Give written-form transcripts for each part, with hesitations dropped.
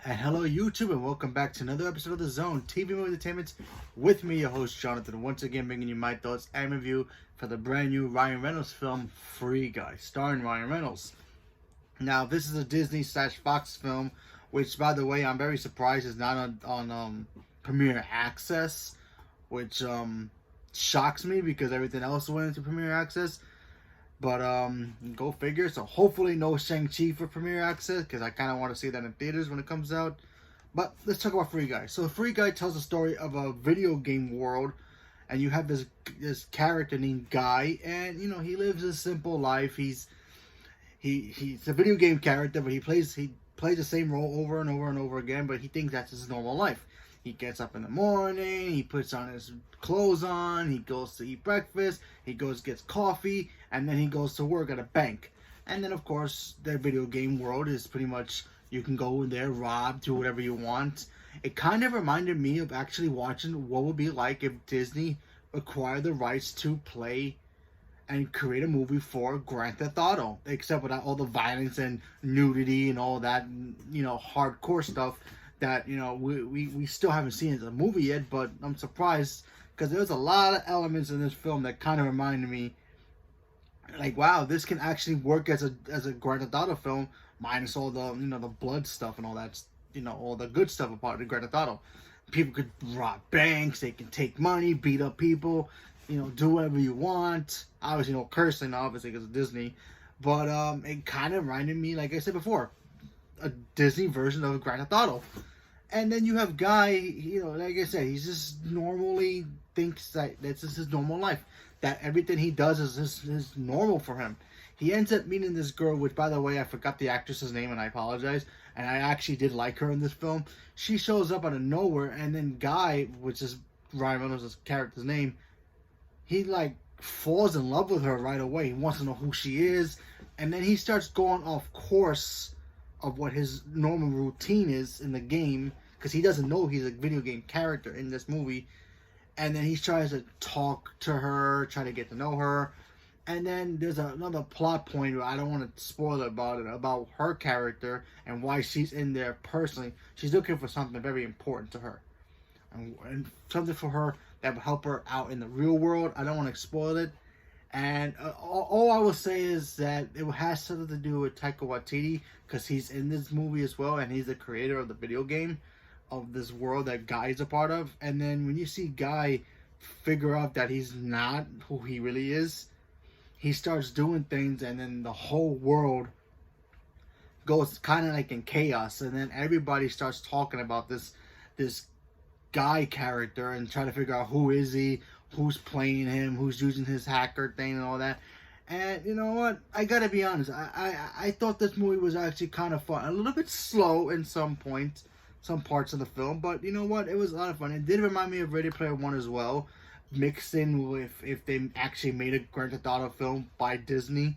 And hello YouTube, and welcome back to another episode of The Zone TV Movie Entertainment with me, your host Jonathan, once again bringing you my thoughts and review for the brand new Ryan Reynolds film Free Guy, starring Ryan Reynolds. Now this is a Disney / Fox film, which by the way I'm very surprised is not on Premiere Access, which shocks me because everything else went into Premiere Access. But go figure. So hopefully no Shang-Chi for Premiere Access, because I kind of want to see that in theaters when it comes out. But let's talk about Free Guy. So Free Guy tells the story of a video game world, and you have this character named Guy, and he lives a simple life. He's a video game character, but he plays the same role over and over and over again. But he thinks that's his normal life. He gets up in the morning, he puts on his clothes on, he goes to eat breakfast, he gets coffee, and then he goes to work at a bank. And then, of course, the video game world is pretty much, you can go in there, rob, do whatever you want. It kind of reminded me of actually watching what would be like if Disney acquired the rights to play and create a movie for Grand Theft Auto, except without all the violence and nudity and all that, hardcore stuff that we still haven't seen as a movie yet. But I'm surprised because there's a lot of elements in this film that kind of reminded me, like, wow, this can actually work as a Grand Theft Auto film, minus all the the blood stuff and all that, all the good stuff about the Grand Theft Auto. People could rob banks, they can take money, beat up people, do whatever you want. Obviously, no cursing, obviously, because of Disney. But it kind of reminded me, like I said before, a Disney version of Grand Theft Auto. And then you have Guy, like I said, he's just normally thinks that that's just his normal life. That everything he does is normal for him. He ends up meeting this girl, which, by the way, I forgot the actress's name, and I apologize. And I actually did like her in this film. She shows up out of nowhere, and then Guy, which is Ryan Reynolds' character's name, he, like, falls in love with her right away. He wants to know who she is. And then he starts going off course of what his normal routine is in the game, because he doesn't know he's a video game character in this movie. And then he tries to talk to her, try to get to know her. And then there's another plot point where I don't want to spoil about her character and why she's in there personally. She's looking for something very important to her, and something for her that will help her out in the real world. I don't want to spoil it. And all I will say is that it has something to do with Taika Waititi, because he's in this movie as well, and he's the creator of the video game of this world that Guy's a part of. And then when you see Guy figure out that he's not who he really is, he starts doing things, and then the whole world goes kind of like in chaos. And then everybody starts talking about this Guy character and try to figure out who is he, who's playing him, who's using his hacker thing and all that. And you know what? I gotta be honest. I thought this movie was actually kind of fun. A little bit slow in some points, some parts of the film, but you know what? It was a lot of fun. It did remind me of Ready Player One as well, mixed in with if they actually made a Grand Theft Auto film by Disney.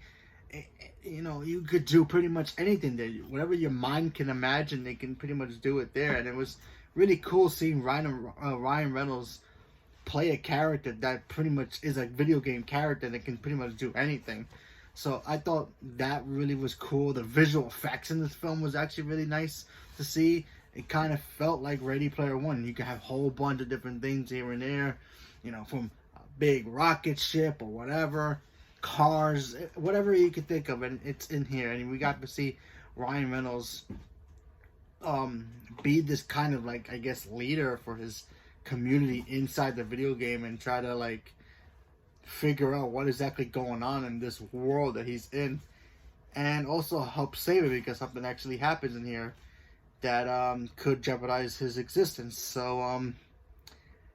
You could do pretty much anything there. Whatever your mind can imagine, they can pretty much do it there. And it was really cool seeing Ryan Reynolds play a character that pretty much is a video game character that can pretty much do anything. So I thought that really was cool. The visual effects in this film was actually really nice to see. It kind of felt like Ready Player One. You could have a whole bunch of different things here and there, from a big rocket ship or whatever, cars, whatever you could think of, and it's in here. And we got to see Ryan Reynolds be this kind of, like, I guess, leader for his community inside the video game, and try to, like, figure out what exactly going on in this world that he's in, and also help save it because something actually happens in here that could jeopardize his existence. So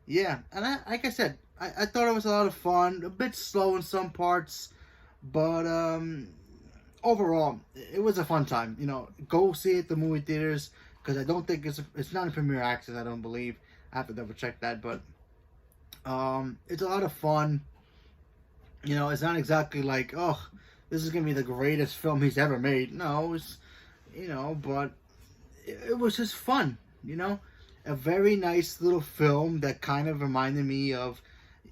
yeah, and like I said, I thought it was a lot of fun, a bit slow in some parts, but overall it was a fun time. Go see it at the movie theaters, because I don't think it's not in Premiere Access, I don't believe. I have to double check that, but it's a lot of fun. It's not exactly like, oh, this is gonna be the greatest film he's ever made. No, it's but it was just fun. A very nice little film that kind of reminded me of.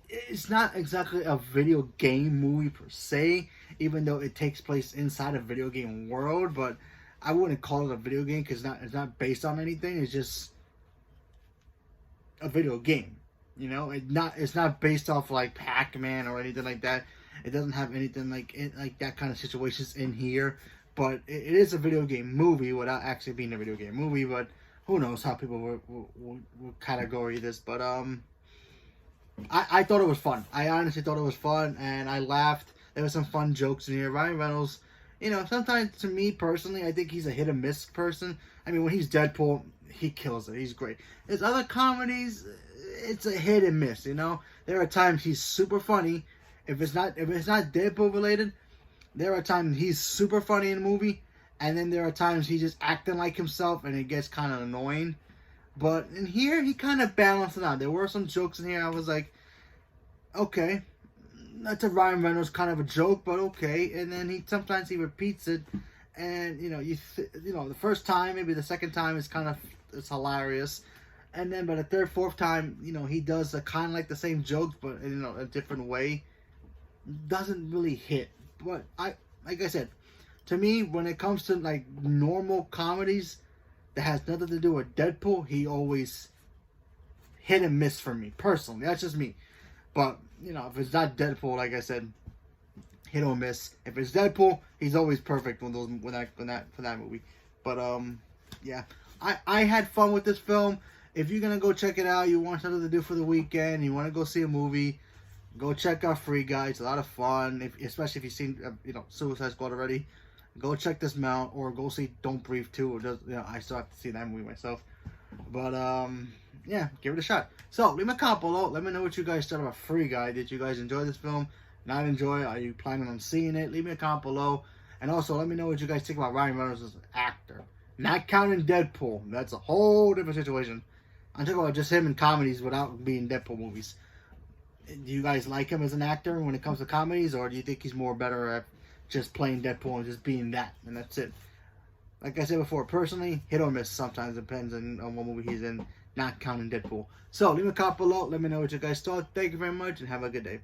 It's not exactly a video game movie per se, even though it takes place inside a video game world, but I wouldn't call it a video game because it's not based on anything. It's just a video game. You know, it's not based off like Pac-Man or anything like that. It doesn't have anything like that kind of situations in here. But it is a video game movie without actually being a video game movie. But who knows how people will category this. But I thought it was fun. I honestly thought it was fun, and I laughed. There were some fun jokes in here. Ryan Reynolds, you know, sometimes to me personally, I think he's a hit and miss person. I mean, when he's Deadpool, he kills it. He's great. His other comedies, it's a hit and miss. You know, there are times he's super funny. If it's not Deadpool related, there are times he's super funny in the movie, and then there are times he's just acting like himself, and it gets kind of annoying. But in here, he kind of balanced it out. There were some jokes in here. I was like, okay, that's a Ryan Reynolds kind of a joke, but okay. And then sometimes he repeats it, and you know, the first time, maybe the second time, it's hilarious, and then by the third, fourth time, you know, he does a kind of like the same jokes, but in a different way. Doesn't really hit. But like I said, to me, when it comes to like normal comedies that has nothing to do with Deadpool, he always hit and miss for me personally. That's just me. But you know, if it's not Deadpool, like I said, hit or miss. If it's Deadpool, he's always perfect for that movie. But yeah, I had fun with this film. If you're gonna go check it out, you want something to do for the weekend, you want to go see a movie, go check out Free Guy. It's a lot of fun, especially if you've seen Suicide Squad already. Go check this out, or go see Don't Breathe 2. I still have to see that movie myself. But yeah, give it a shot. So leave me a comment below. Let me know what you guys thought about Free Guy. Did you guys enjoy this film? Not enjoy it? Are you planning on seeing it? Leave me a comment below. And also let me know what you guys think about Ryan Reynolds as an actor. Not counting Deadpool. That's a whole different situation. I'm talking about just him in comedies without being Deadpool movies. Do you guys like him as an actor when it comes to comedies, or do you think he's more better at just playing Deadpool and just being that, and that's it? Like I said before, personally, hit or miss sometimes. Depends on what movie he's in, not counting Deadpool. So leave me a comment below. Let me know what you guys thought. Thank you very much, and have a good day.